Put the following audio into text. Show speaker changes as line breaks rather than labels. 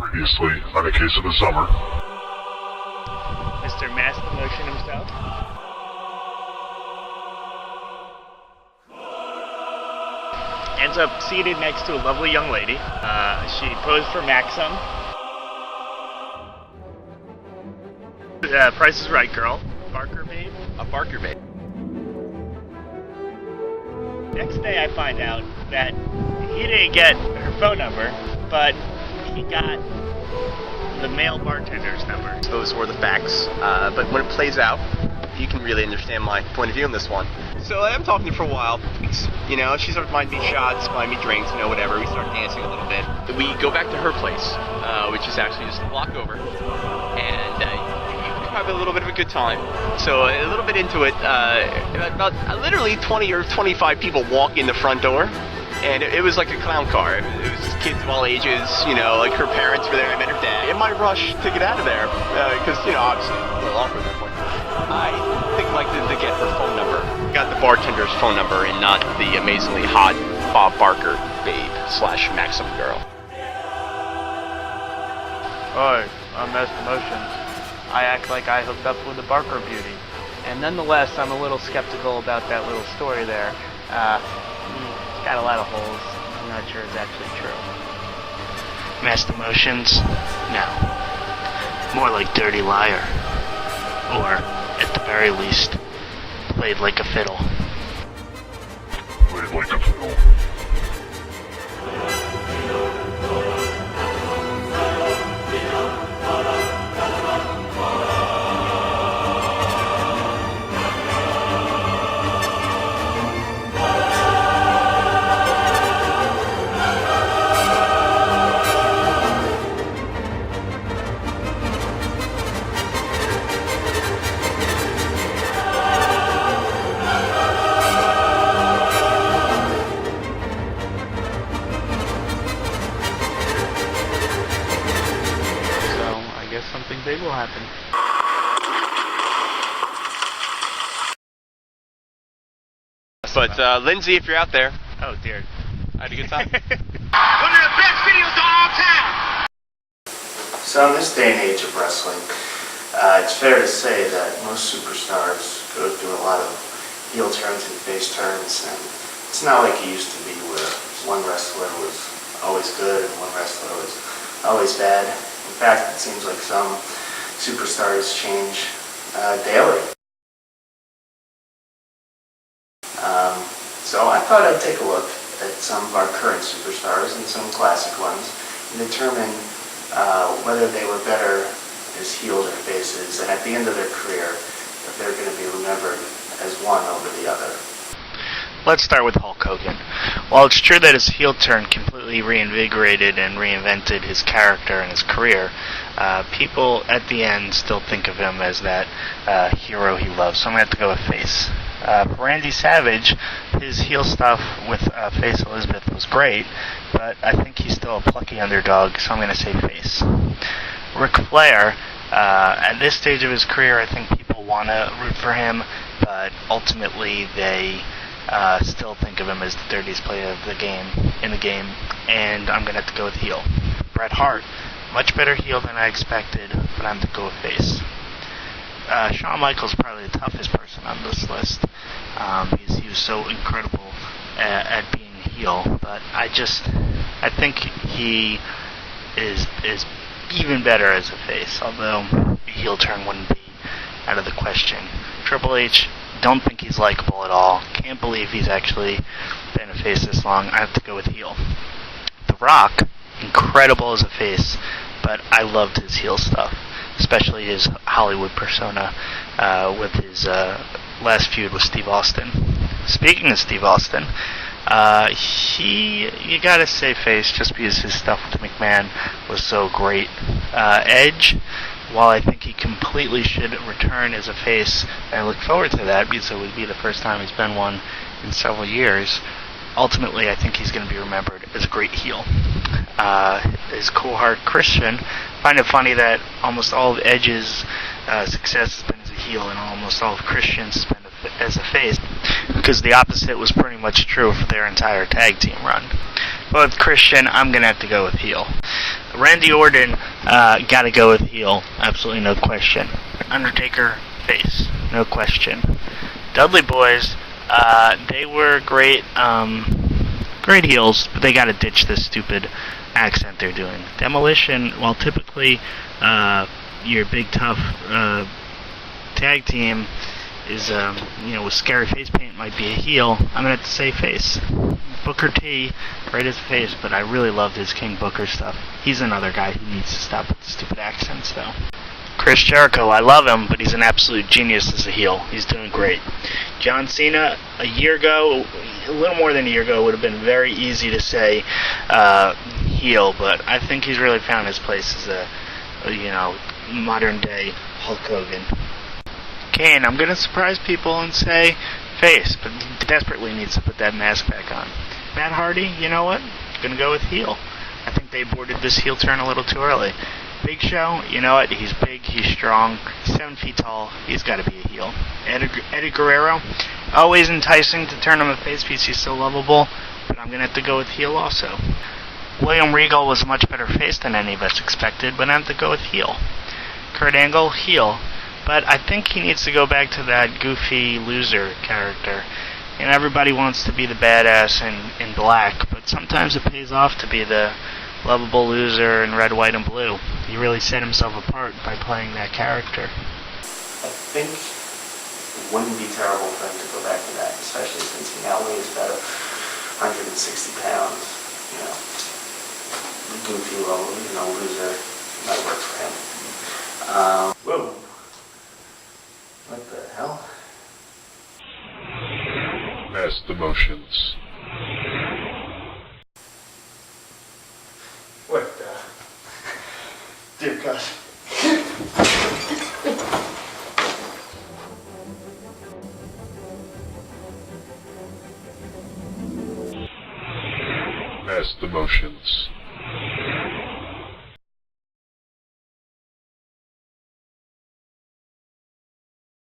Previously on A Case of the Summer.
Mr. Mass Emotion himself. Ends up seated next to a lovely young lady. She posed for Maxim. Price is Right girl. Barker babe.
A Barker babe.
Next day I find out that he didn't get her phone number, but he got the male bartender's number.
Those were the facts. But when it plays out, you can really understand my point of view on this one. So I'm talking to her for a while. You know, she started buying me shots, buying me drinks, you know, whatever. We start dancing a little bit. We go back to her place, which is actually just a block over. And you have a little bit of a good time. So a little bit into it, about literally 20 or 25 people walk in the front door. And it was like a clown car. It was just kids of all ages, you know, like her parents were there. I met her dad. In my rush to get out of there, because, you know, obviously a little awkward at that point, I think I'd like to get her phone number. Got the bartender's phone number and not the amazingly hot Bob Barker babe / Maxim girl.
Hi, I'm Mass Emotions. I act like I hooked up with the Barker beauty. And nonetheless, I'm a little skeptical about that little story there. It's got a lot of holes. I'm not sure it's actually true.
Mass Emotions? No. More like Dirty Liar. Or, at the very least, played like a fiddle.
Played like a fiddle.
Something big will happen.
But Lindsay, if you're out there,
Oh dear.
I had a good time.
One of the best videos of all time!
So in this day and age of wrestling, it's fair to say that most superstars go through a lot of heel turns and face turns, and it's not like it used to be where one wrestler was always good and one wrestler was always bad. In fact, it seems like some superstars change daily. So I thought I'd take a look at some of our current superstars and some classic ones and determine whether they were better as heels or faces, and at the end of their career, if they're going to be remembered as one over the other.
Let's start with Hulk Hogan. While it's true that his heel turn completely reinvigorated and reinvented his character and his career, people at the end still think of him as that hero he loves, so I'm going to have to go with face. For Randy Savage, his heel stuff with face Elizabeth was great, but I think he's still a plucky underdog, so I'm going to say face. Ric Flair, at this stage of his career, I think people want to root for him, but ultimately they still think of him as the dirtiest player of the game, and I'm going to have to go with heel. Bret Hart, much better heel than I expected, but I'm going to go with face. Shawn Michaels is probably the toughest person on this list. He was so incredible at being a heel, but I think he is even better as a face, although a heel turn wouldn't be out of the question. Triple H, don't think he's likable at all. Can't believe he's actually been a face this long. I have to go with heel. The Rock, incredible as a face, but I loved his heel stuff, especially his Hollywood persona with his last feud with Steve Austin. Speaking of Steve Austin, you gotta say face just because his stuff with McMahon was so great. Edge, while I think he completely should return as a face, and I look forward to that because it would be the first time he's been one in several years, ultimately I think he's going to be remembered as a great heel. His cool hard Christian, find it funny that almost all of Edge's success has been as a heel and almost all of Christian's has been as a face, because the opposite was pretty much true for their entire tag team run. But with Christian, I'm going to have to go with heel. Randy Orton, gotta go with heel. Absolutely no question. Undertaker, face. No question. Dudley Boys, they were great, great heels, but they gotta ditch this stupid accent they're doing. Demolition, while typically, your big tough, tag team is, with scary face paint might be a heel, I'm gonna have to say face. Booker T, great as a face, but I really loved his King Booker stuff. He's another guy who needs to stop with the stupid accents, though. Chris Jericho, I love him, but he's an absolute genius as a heel. He's doing great. John Cena, a year ago, a little more than a year ago, would have been very easy to say heel, but I think he's really found his place as a modern day Hulk Hogan. Kane, I'm going to surprise people and say face, but he desperately needs to put that mask back on. Matt Hardy, you know what? Going to go with heel. I think they aborted this heel turn a little too early. Big Show, you know what? He's big, he's strong, 7 feet tall, he's got to be a heel. Eddie Guerrero, always enticing to turn him a face piece, he's so lovable, but I'm going to have to go with heel also. William Regal was a much better face than any of us expected, but I have to go with heel. Kurt Angle, heel. But I think he needs to go back to that goofy loser character. And everybody wants to be the badass in black, but sometimes it pays off to be the lovable loser in red, white, and blue. He really set himself apart by playing that character.
I think it wouldn't be terrible for him to go back to that, especially since he now weighs about 160 pounds. The goofy loser might work for him. Whoa. What the hell?
Mass emotions.
What the? Dear God.
Mass emotions.